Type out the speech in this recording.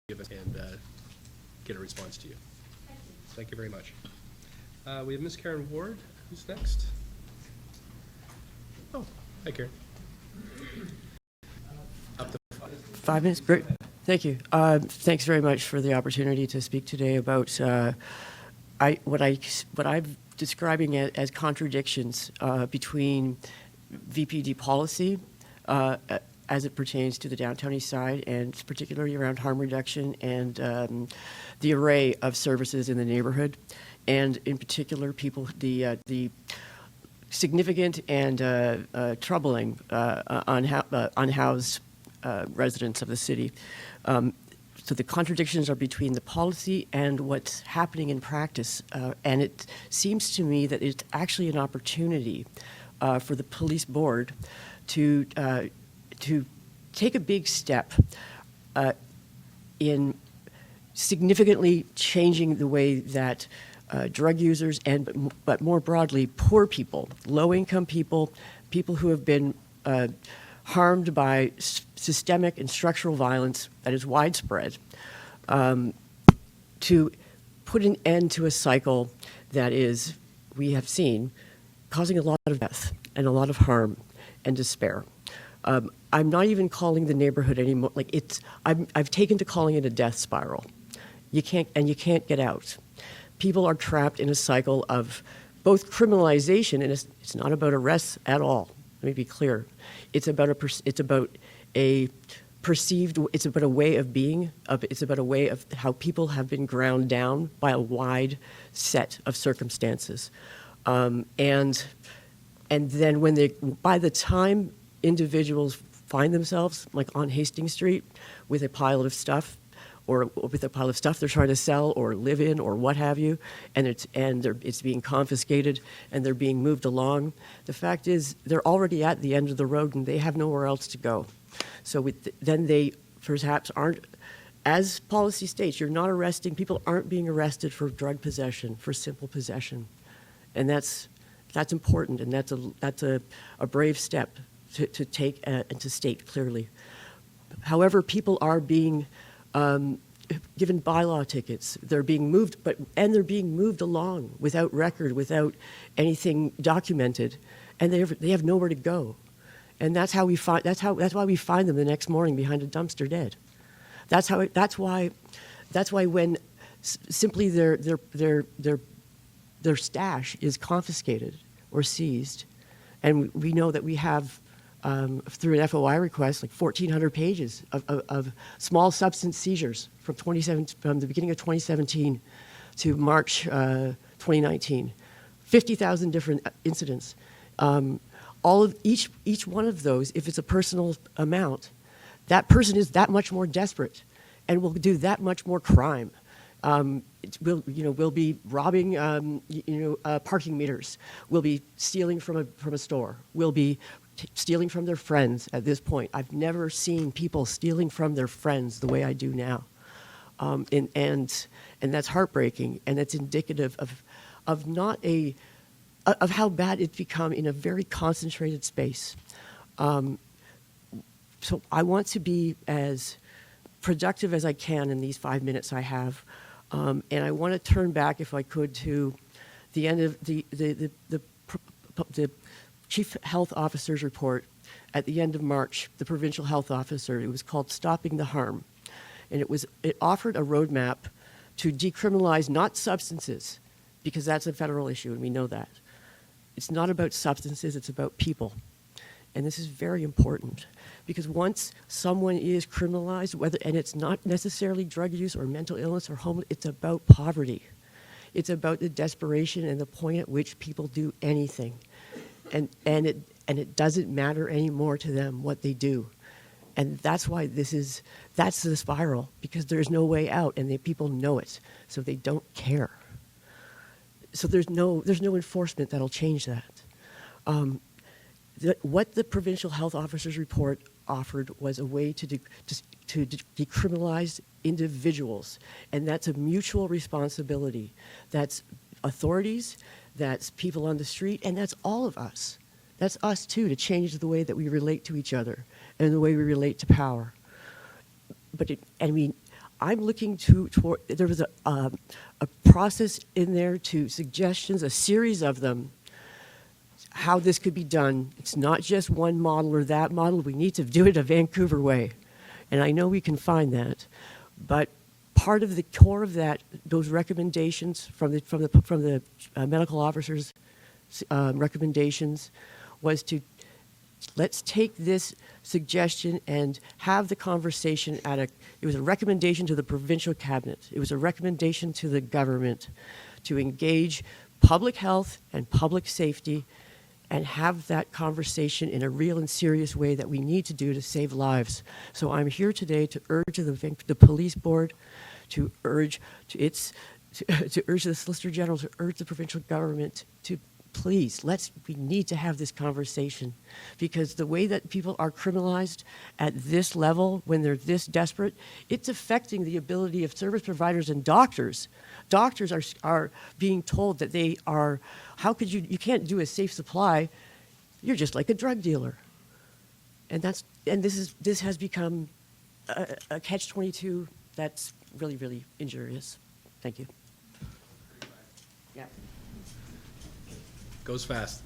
give us and get a response to you. Thank you very much. We have Ms. Karen Ward. Who's next? Oh, hi, Karen. Up to 5 minutes, great. Thank you. Thanks very much for the opportunity to speak today about what I'm describing as contradictions between VPD policy as it pertains to the downtown east side, and particularly around harm reduction and the array of services in the neighborhood, and in particular, the significant and troubling unhoused residents of the city. So the contradictions are between the policy and what's happening in practice, and it seems to me that it's actually an opportunity for the police board to take a big step in significantly changing the way that drug users but more broadly, poor people, low-income people, people who have been harmed by systemic and structural violence that is widespread, to put an end to a cycle that is, we have seen, causing a lot of death and a lot of harm and despair. I'm not even calling the neighborhood anymore, I've taken to calling it a death spiral. You can't get out. People are trapped in a cycle of both criminalization, and it's not about arrests at all. Let me be clear. It's about a way of being. It's about a way of how people have been ground down by a wide set of circumstances, and then by the time individuals find themselves like on Hastings Street with a pile of stuff, or with a pile of stuff they're trying to sell or live in or what have you, and it's being confiscated and they're being moved along. The fact is they're already at the end of the road and they have nowhere else to go. So then they perhaps aren't, as policy states, you're not arresting, people aren't being arrested for drug possession, for simple possession. And that's important, and that's a brave step to take and to state clearly. However, people are being given bylaw tickets. They're being moved, and they're being moved along without record, without anything documented, and they have nowhere to go. And that's why we find them the next morning behind a dumpster dead. That's why when simply their stash is confiscated or seized, and we know that we have through an FOI request, like 1,400 pages of small substance seizures from the beginning of 2017 to March 2019, 50,000 different incidents. Each one of those, if it's a personal amount, that person is that much more desperate and will do that much more crime. We'll be robbing, parking meters. We'll be stealing from a store. We'll be stealing from their friends at this point. I've never seen people stealing from their friends the way I do now. And that's heartbreaking, and it's indicative of how bad it's become in a very concentrated space. So I want to be as productive as I can in these 5 minutes I have. And I want to turn back, if I could, to the end of the Chief Health Officer's report at the end of March, the provincial health officer. It was called Stopping the Harm. And it offered a roadmap to decriminalize not substances, because that's a federal issue, and we know that. It's not about substances, it's about people. And this is very important, because once someone is criminalized, and it's not necessarily drug use or mental illness or homeless, it's about poverty. It's about the desperation and the point at which people do anything. And it doesn't matter anymore to them what they do. And that's why that's the spiral, because there's no way out, and the people know it, so they don't care. So there's no enforcement that'll change that. What the provincial health officer's report offered was a way to decriminalize individuals, and that's a mutual responsibility. That's authorities, that's people on the street, and that's all of us. That's us too, to change the way that we relate to each other and the way we relate to power. But I'm looking toward, there was a process in there to suggestions, a series of them, how this could be done. It's not just one model or that model. We need to do it a Vancouver way. And I know we can find that. But part of the core of that, those recommendations from the medical officers' recommendations was to let's take this suggestion and have the conversation it was a recommendation to the provincial cabinet. It was a recommendation to the government to engage public health and public safety and have that conversation in a real and serious way that we need to do to save lives. So I'm here today to urge the police board, to urge the Solicitor General, to urge the provincial government to please, we need to have this conversation, because the way that people are criminalized at this level, when they're this desperate, it's affecting the ability of service providers and doctors. Doctors are being told that they are, how could you can't do a safe supply, you're just like a drug dealer. And this has become a catch-22 that's really, really injurious. Thank you. Yeah. Goes fast.